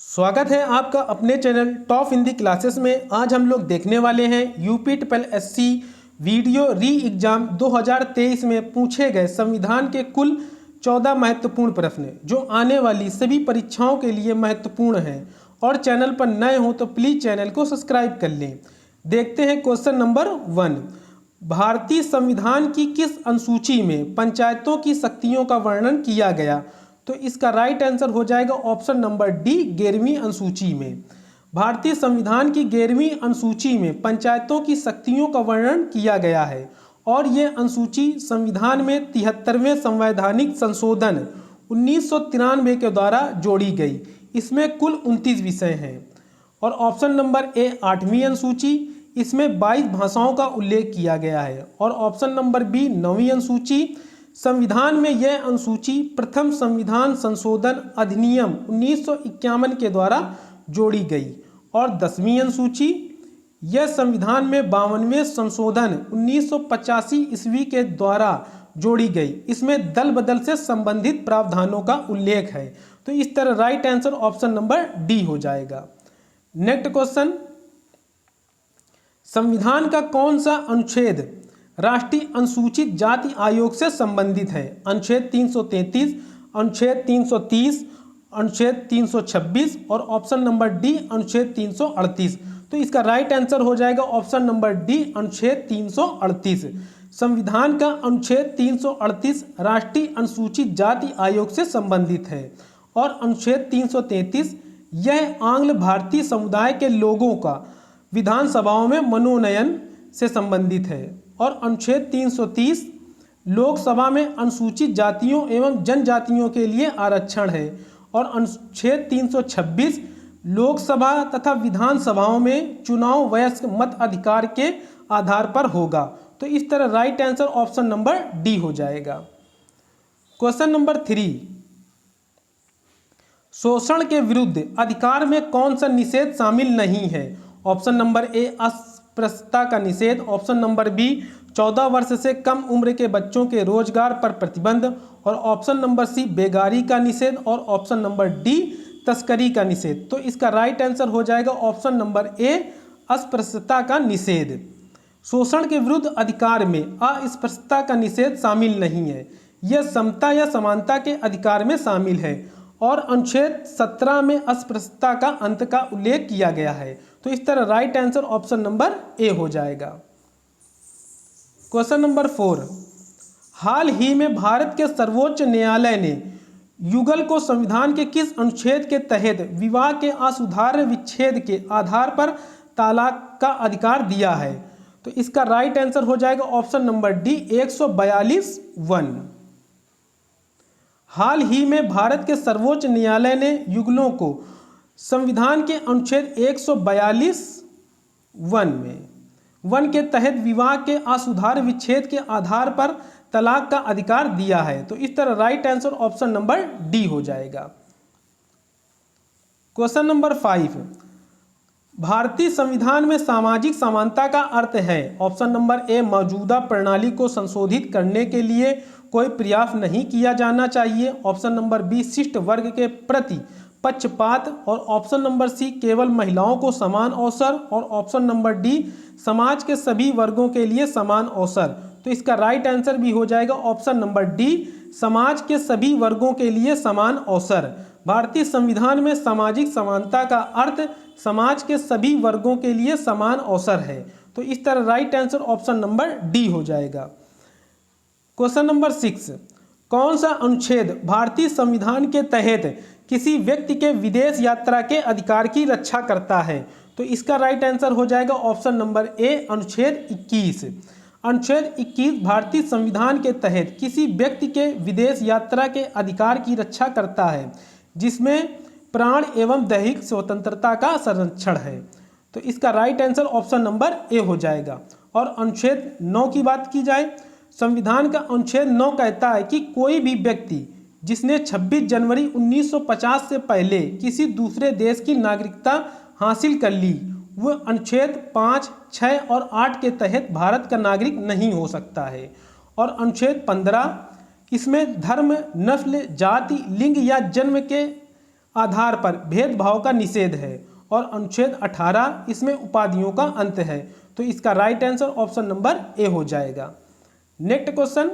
स्वागत है आपका अपने चैनल टॉप हिंदी क्लासेस में। आज हम लोग देखने वाले हैं यूपी ट्रिपल एससी वीडियो री एग्जाम 2023 में पूछे गए संविधान के कुल 14 महत्वपूर्ण प्रश्न जो आने वाली सभी परीक्षाओं के लिए महत्वपूर्ण हैं। और चैनल पर नए हो तो प्लीज़ चैनल को सब्सक्राइब कर लें। देखते हैं क्वेश्चन नंबर 1। भारतीय संविधान की किस अनुसूची में पंचायतों की शक्तियों का वर्णन किया गया? तो इसका राइट आंसर हो जाएगा ऑप्शन नंबर डी, 11वीं अनुसूची में। भारतीय संविधान की 11वीं अनुसूची में पंचायतों की शक्तियों का वर्णन किया गया है और ये अनुसूची संविधान में 73वें संवैधानिक संशोधन 1993 के द्वारा जोड़ी गई। इसमें कुल 29 विषय हैं। और ऑप्शन नंबर ए 8वीं अनुसूची, इसमें 22 भाषाओं का उल्लेख किया गया है। और ऑप्शन नंबर बी 9वीं अनुसूची, संविधान में यह अनुसूची प्रथम संविधान संशोधन अधिनियम 1951 के द्वारा जोड़ी गई। और 10वीं अनुसूची, यह संविधान में 52वें संशोधन 1985 ईस्वी के द्वारा जोड़ी गई। इसमें दल बदल से संबंधित प्रावधानों का उल्लेख है। तो इस तरह right answer option number D हो जाएगा। नेक्स्ट क्वेश्चन, संविधान का कौन सा अनुच्छेद राष्ट्रीय अनुसूचित जाति आयोग से संबंधित है? अनुच्छेद 333, अनुच्छेद 330, अनुच्छेद 326 और ऑप्शन नंबर डी अनुच्छेद 338। तो इसका राइट आंसर हो जाएगा ऑप्शन नंबर डी, अनुच्छेद 338। संविधान का अनुच्छेद 338 राष्ट्रीय अनुसूचित जाति आयोग से संबंधित है। और अनुच्छेद 333 यह आंग्ल भारतीय समुदाय के लोगों का विधानसभाओं में मनोनयन से संबंधित है। और अनुच्छेद 330 लोकसभा में अनुसूचित जातियों एवं जनजातियों के लिए आरक्षण है। और अनुच्छेद 326 लोकसभा तथा विधानसभाओं में चुनाव वयस्क मत अधिकार के आधार पर होगा। तो इस तरह right answer option number D हो जाएगा। क्वेश्चन नंबर 3, शोषण के विरुद्ध अधिकार में कौन सा निषेध शामिल नहीं है? ऑप्शन नंबर ए अस्पृश्यता का निषेध, ऑप्शन नंबर बी 14 वर्ष से कम उम्र के बच्चों के रोजगार पर प्रतिबंध, और ऑप्शन नंबर सी बेगारी का निषेध, और ऑप्शन नंबर डी तस्करी का निषेध। तो इसका राइट आंसर हो जाएगा ऑप्शन नंबर ए अस्पृश्यता का निषेध। शोषण के विरुद्ध अधिकार में अस्पृश्यता का निषेध शामिल नहीं है। यह समता या समानता के अधिकार में शामिल है। और अनुच्छेद 17 में अस्पृश्यता का अंत का उल्लेख किया गया है। तो इस तरह right answer option number A हो जाएगा। क्वेश्चन नंबर 4, हाल ही में भारत के सर्वोच्च न्यायालय ने युगल को संविधान के किस अनुच्छेद के तहत विवाह के असुधार्य विच्छेद के आधार पर तलाक का अधिकार दिया है? तो इसका राइट आंसर हो जाएगा ऑप्शन नंबर डी 142(1). हाल ही में भारत के सर्वोच्च न्यायालय ने युगलों को संविधान के अनुच्छेद 142(1) के तहत विवाह के असुधार्य विच्छेद के आधार पर तलाक का अधिकार दिया है। तो इस तरह right answer option number D हो जाएगा। क्वेश्चन नंबर 5, भारतीय संविधान में सामाजिक समानता का अर्थ है? ऑप्शन नंबर ए मौजूदा प्रणाली को संशोधित करने के लिए कोई प्रयास नहीं किया जाना चाहिए, ऑप्शन नंबर बी शिष्ट वर्ग के प्रति पक्षपात, और ऑप्शन नंबर सी केवल महिलाओं को समान अवसर, और ऑप्शन नंबर डी समाज के सभी वर्गों के लिए समान अवसर। तो इसका राइट आंसर भी हो जाएगा ऑप्शन नंबर डी, समाज के सभी वर्गों के लिए समान अवसर। भारतीय संविधान में सामाजिक समानता का अर्थ समाज के सभी वर्गों के लिए समान अवसर है। तो इस तरह right answer option number D हो जाएगा। क्वेश्चन नंबर 6, कौन सा अनुच्छेद भारतीय संविधान के तहत किसी व्यक्ति के विदेश यात्रा के अधिकार की रक्षा करता है? तो इसका राइट आंसर हो जाएगा ऑप्शन नंबर ए अनुच्छेद 21। अनुच्छेद 21 भारतीय संविधान के तहत किसी व्यक्ति के विदेश यात्रा के अधिकार की रक्षा करता है जिसमें प्राण एवं दैहिक स्वतंत्रता का संरक्षण है। तो इसका right answer option number A हो जाएगा। और अनुच्छेद 9 की बात की जाए, संविधान का अनुच्छेद 9 कहता है कि कोई भी व्यक्ति जिसने 26 जनवरी 1950 से पहले किसी दूसरे देश की नागरिकता हासिल कर ली वह अनुच्छेद 5, 6 और 8 के तहत भारत का नागरिक नहीं हो सकता है। और अनुच्छेद 15 इसमें धर्म, नस्ल, जाति, लिंग या जन्म के आधार पर भेदभाव का निषेध है और अनुच्छेद 18 इसमें उपाधियों का अंत है। तो इसका right answer option number A हो जाएगा। नेक्स्ट क्वेश्चन,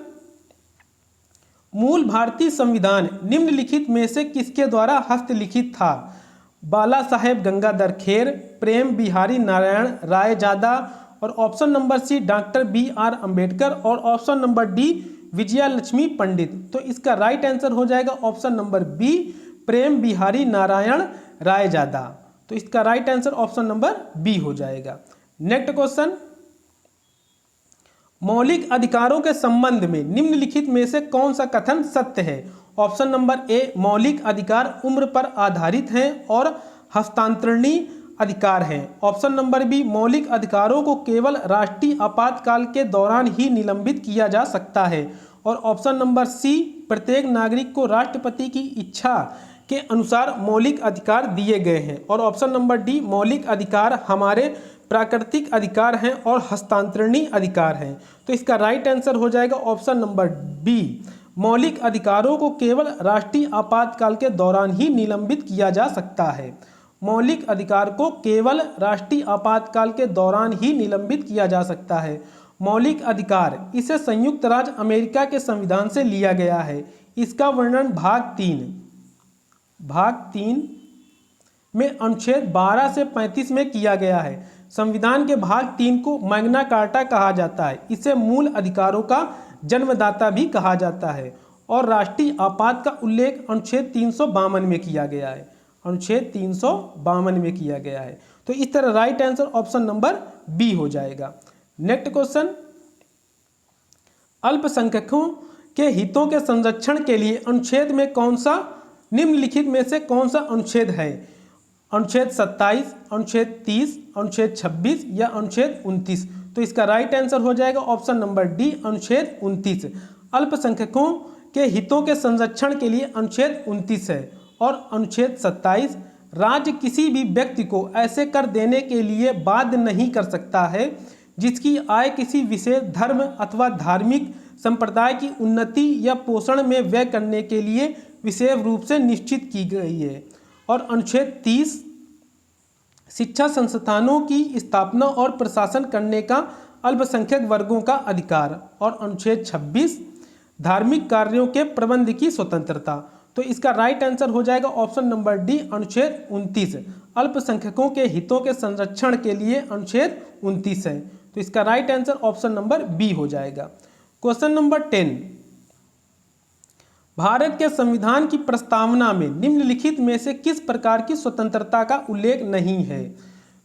मूल भारतीय संविधान निम्नलिखित में से किसके द्वारा हस्तलिखित था? बाला साहेब गंगाधर खेर, प्रेम बिहारी नारायण रायजादा, और option number C doctor BR Ambedkar, और option number D Vijaya Lakshmi Pandit. तो इसका राइट आंसर हो जाएगा option number B Prem Bihari Narayan Raizada. तो इसका right answer option number B हो जाएगा। नेक्स्ट क्वेश्चन, मौलिक अधिकारों के संबंध में निम्नलिखित में से कौन सा कथन सत्य है? ऑप्शन नंबर ए मौलिक अधिकार उम्र पर आधारित हैं और हस्तांतरणीय अधिकार हैं। ऑप्शन नंबर बी मौलिक अधिकारों को केवल राष्ट्रीय आपातकाल के दौरान ही निलंबित किया जा सकता है। और ऑप्शन नंबर सी प्रत्येक नागरिक को राष्ट्रपति की इच्छा के अनुसार मौलिक अधिकार दिए गए हैं। और ऑप्शन नंबर डी मौलिक अधिकार हमारे प्राकृतिक अधिकार हैं और हस्तांतरणीय अधिकार हैं। तो इसका राइट आंसर हो जाएगा ऑप्शन नंबर बी मौलिक अधिकारों को केवल राष्ट्रीय आपातकाल के दौरान ही निलंबित किया जा सकता है। मौलिक अधिकार को केवल राष्ट्रीय आपातकाल के दौरान ही निलंबित किया जा सकता है। मौलिक अधिकार इसे संयुक्त राज्य अमेरिका के संविधान से लिया गया है। इसका वर्णन भाग 3 में अनुच्छेद 12 से 35 में किया गया है। संविधान के भाग 3 को मैग्ना कार्टा कहा जाता है। इसे मूल अधिकारों का जन्मदाता भी कहा जाता है। और राष्ट्रीय आपात का उल्लेख अनुच्छेद 352 में किया गया है। अनुच्छेद 352 में किया गया है। तो इस तरह right answer option number B हो जाएगा। नेक्स्ट क्वेश्चन, अल्पसंख्यकों के हितों के संरक्षण के लिए अनुच्छेद में कौन सा निम्नलिखित में से कौन सा अनुच्छेद है? अनुच्छेद 27, अनुच्छेद 30, अनुच्छेद 26 या अनुच्छेद 29। तो इसका राइट आंसर हो जाएगा ऑप्शन नंबर डी अनुच्छेद 29। अल्पसंख्यकों के हितों के संरक्षण के लिए अनुच्छेद 29 है। और अनुच्छेद 27 राज्य किसी भी व्यक्ति को ऐसे कर देने के लिए बाध्य नहीं कर सकता है जिसकी आय किसी विशेष धर्म अथवा धार्मिक संप्रदाय की उन्नति या पोषण में व्यय करने के लिए विशेष रूप से निश्चित की गई है। और अनुच्छेद 30 शिक्षा संस्थानों की स्थापना और प्रशासन करने का अल्पसंख्यक वर्गों का अधिकार। और अनुच्छेद 26 धार्मिक कार्यों के प्रबंध की स्वतंत्रता। तो इसका राइट आंसर हो जाएगा ऑप्शन नंबर डी अनुच्छेद 29। अल्पसंख्यकों के हितों के संरक्षण के लिए अनुच्छेद 29 है। तो इसका right answer option number B हो जाएगा। क्वेश्चन नंबर 10, भारत के संविधान की प्रस्तावना में निम्नलिखित में से किस प्रकार की स्वतंत्रता का उल्लेख नहीं है?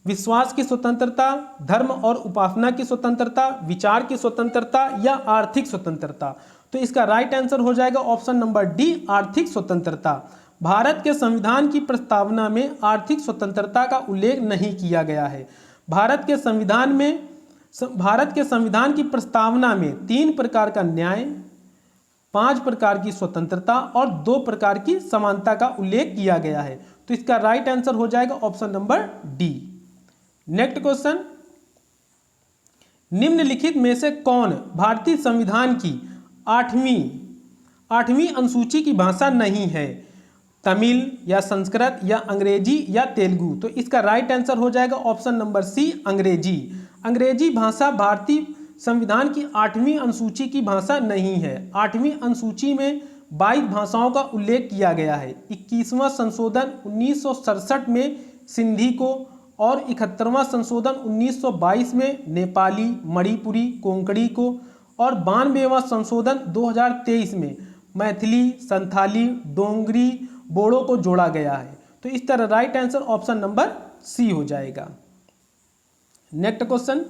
विश्वास की स्वतंत्रता, धर्म और उपासना की स्वतंत्रता, विचार की स्वतंत्रता या आर्थिक स्वतंत्रता। तो इसका राइट आंसर हो जाएगा ऑप्शन नंबर डी आर्थिक स्वतंत्रता। भारत के संविधान की प्रस्तावना में आर्थिक स्वतंत्रता का उल्लेख नहीं किया गया है। भारत के संविधान की प्रस्तावना में 3 प्रकार का न्याय, 5 प्रकार की स्वतंत्रता और 2 प्रकार की समानता का उल्लेख किया गया है। तो इसका राइट आंसर हो जाएगा option number D. Next question, निम्नलिखित में से कौन भारतीय संविधान की 8वीं अनुसूची की भाषा नहीं है? तमिल या संस्कृत या अंग्रेजी या तेलुगु। तो इसका राइट आंसर हो जाएगा ऑप्शन नंबर सी अंग्रेजी। अंग्रेजी भाषा भारतीय संविधान की 8वीं अनुसूची की भाषा नहीं है। 8वीं अनुसूची में 22 भाषाओं का उल्लेख किया गया है। 21वां संशोधन 1967 में सिंधी को और 71वां संशोधन 1922 में नेपाली, मणिपुरी, कोंकणी को और 92वां संशोधन 2023 में मैथिली, संथाली, डोंगरी, बोडो को जोड़ा गया है। तो इस तरह right answer option number C हो जाएगा। नेक्स्ट क्वेश्चन,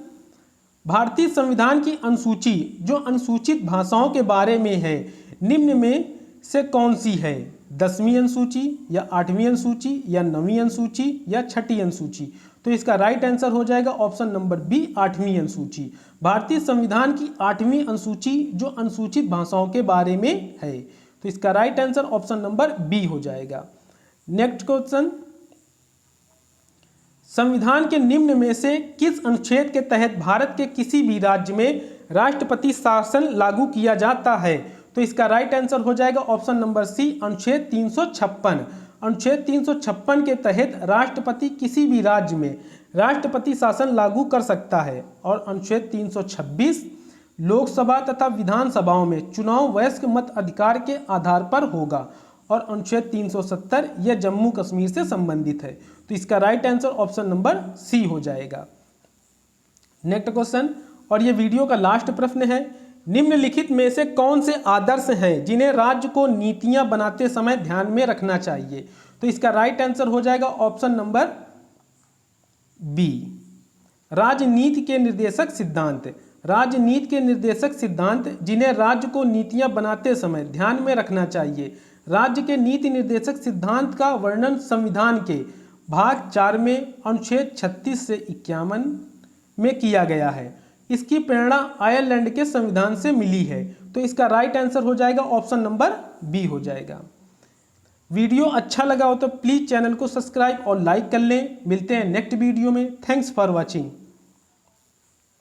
भारतीय संविधान की अनुसूची जो अनुसूचित भाषाओं के बारे में है निम्न में से कौन सी है? 10वीं अनुसूची या 8वीं अनुसूची या 9वीं अनुसूची या 6ठी अनुसूची। तो इसका राइट आंसर हो जाएगा ऑप्शन नंबर बी 8वीं अनुसूची। भारतीय संविधान की 8वीं अनुसूची जो अनुसूचित भाषाओं के बारे में है। तो इसका right answer option number B हो जाएगा। नेक्स्ट क्वेश्चन, संविधान के निम्न में से किस अनुच्छेद के तहत भारत के किसी भी राज्य में राष्ट्रपति शासन लागू किया जाता है? तो इसका राइट आंसर हो जाएगा ऑप्शन नंबर सी अनुच्छेद 356। अनुच्छेद 356 के तहत राष्ट्रपति किसी भी राज्य में राष्ट्रपति शासन लागू कर सकता है। और अनुच्छेद 326 लोकसभा तथा विधानसभाओं में चुनाव वयस्क मत अधिकार के आधार पर होगा। और अनुच्छेद 370 यह जम्मू कश्मीर से संबंधित है। तो इसका right answer option number C हो जाएगा। नेक्स्ट क्वेश्चन, और ये वीडियो का लास्ट प्रश्न है, निम्नलिखित में से कौन से आदर्श हैं जिन्हें राज्य को नीतियां बनाते समय ध्यान में रखना चाहिए? तो इसका राइट आंसर हो जाएगा ऑप्शन नंबर बी, राजनीति के निर्देशक सिद्धांत। राजनीति के निर्देशक सिद्धांत जिन्हें राज्य को नीतियां बनाते समय ध्यान में रखना चाहिए। राज्य के नीति निर्देशक सिद्धांत का वर्णन संविधान के भाग 4 में अनुच्छेद 36 से 51 में किया गया है। इसकी प्रेरणा आयरलैंड के संविधान से मिली है। तो इसका राइट आंसर हो जाएगा ऑप्शन नंबर बी हो जाएगा। वीडियो अच्छा लगा हो तो प्लीज़ चैनल को सब्सक्राइब और लाइक कर लें। मिलते हैं नेक्स्ट वीडियो में। Thanks for watching.